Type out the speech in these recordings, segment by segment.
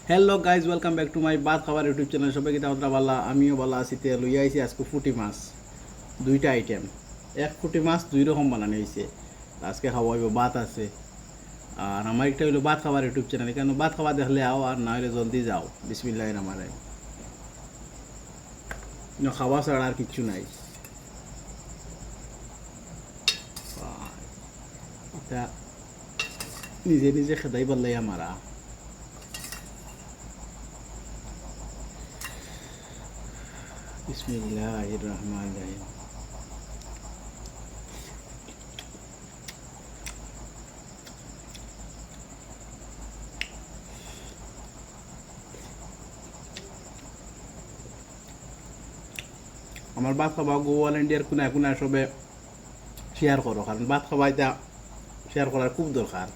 Hello guys, welcome back to my বাদ খাবার YouTube channel. সবাইকে তাহলে ভালো, আমিও ভালো আছি। তে লইয়া আইছি আজকে ফুটি মাছ, দুইটা আইটেম। এক ফুটি মাছ দুই রকম বানানো হয়েছে। আজকে খাওয়া হইব, ভাত আছে। আর আমার একটা হইলো ভাত খাবার ইউটিউব চ্যানেল, কেন ভাত খাবার দেখলে আও, আর না হলে জলদি যাও। বিসমিল্লাহ রহমান রহিম। খাওয়া ছাড়া আর কিচ্ছু নাই। এটা নিজে নিজে খেদাই পারলাই আমারা। বিসমিল্লাহ রহমান রহিম। আমার ভাত খাওয়া গোয়াল ইন্ডিয়ার কোনায় কোনায় সবে শেয়ার করো, কারণ ভাত খাওয়া এটা শেয়ার করার খুব দরকার।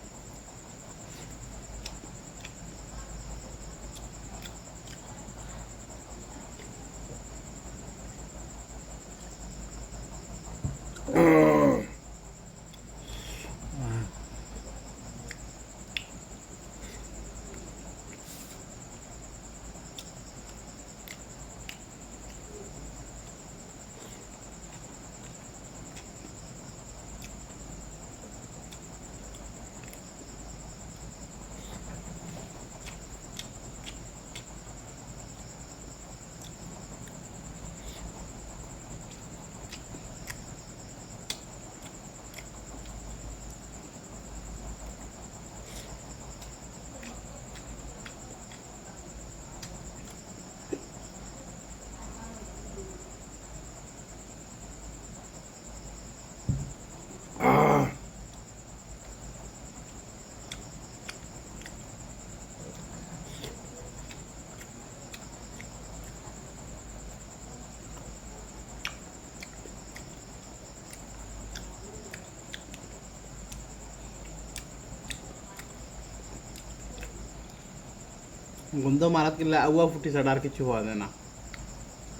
গন্ধ মারাত কিনলে আউয়া ফুটি ছাড়া আর কিছু হওয়া যায় না।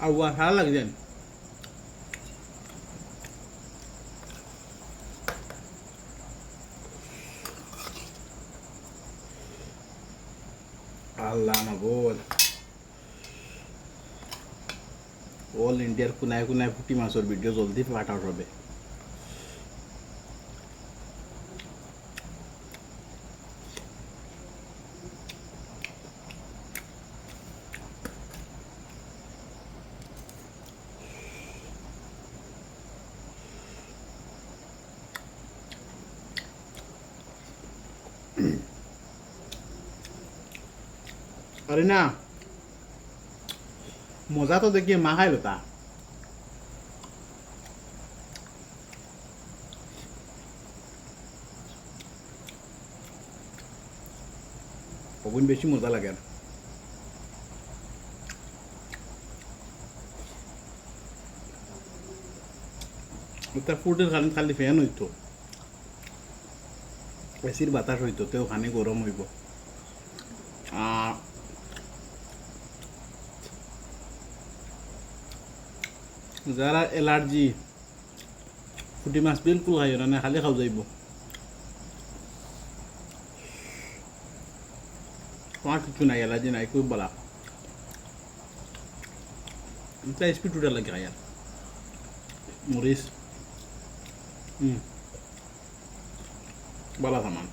আউয়া সারা লাগছেন। আল্লাহ না বল, অল ইন্ডিয়ার কোনায় কোনায় ফুটি মাছের ভিডিও জলদি পাঠাও হবে। আরে না, মজা তো দেখিয়ে মা খাইলো তা। কখন বেশি মজা লাগে। আর ওটা ফুটের কারণ খালি ফ্যান হইতো, এসির বাতাস হইতো, তেও খানি গরম হইব। আর যারা এলার্জি, ফুটি মাছ বিলকুল খাইও না, খালি খাও যাইব। তোমার কিছু নাই, এলার্জি নাই, খুব বলা। এটা স্পিড উঠে লাগে খাই। আর মরিচ বলা সামান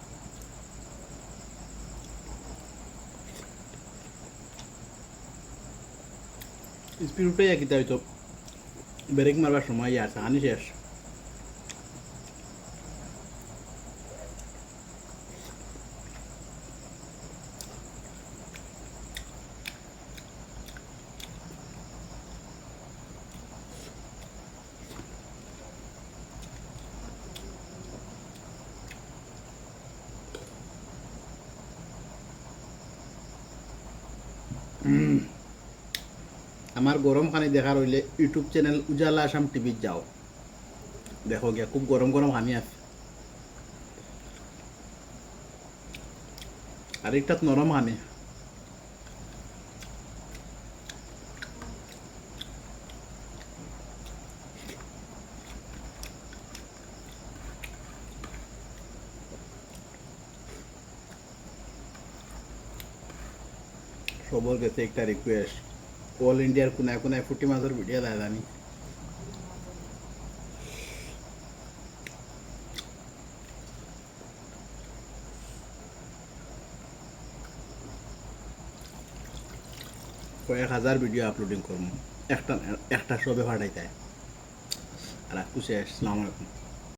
স্পিড উঠে কিতা হইতো, ব্রেক মারবার সময় আছে, হানি শেষ। আমার গরম পানি দেখার হইলে ইউটিউব চ্যানেল উজালা আসাম টিভি যাও, দেখো গিয়া খুব গরম গরম পানি আছে। আর একটা নরম পানি। সবার কাছে একটা রিকোয়েস্ট, অল ইন্ডিয়ার কোনায় কোনায় ফুটি মাছের ভিডিও দেয় জানি। কয়েক হাজার ভিডিও আপলোডিং করবো, একটা একটা সবে ফাটাই দেয়। আর একটু শেষ, আসসালামু আলাইকুম।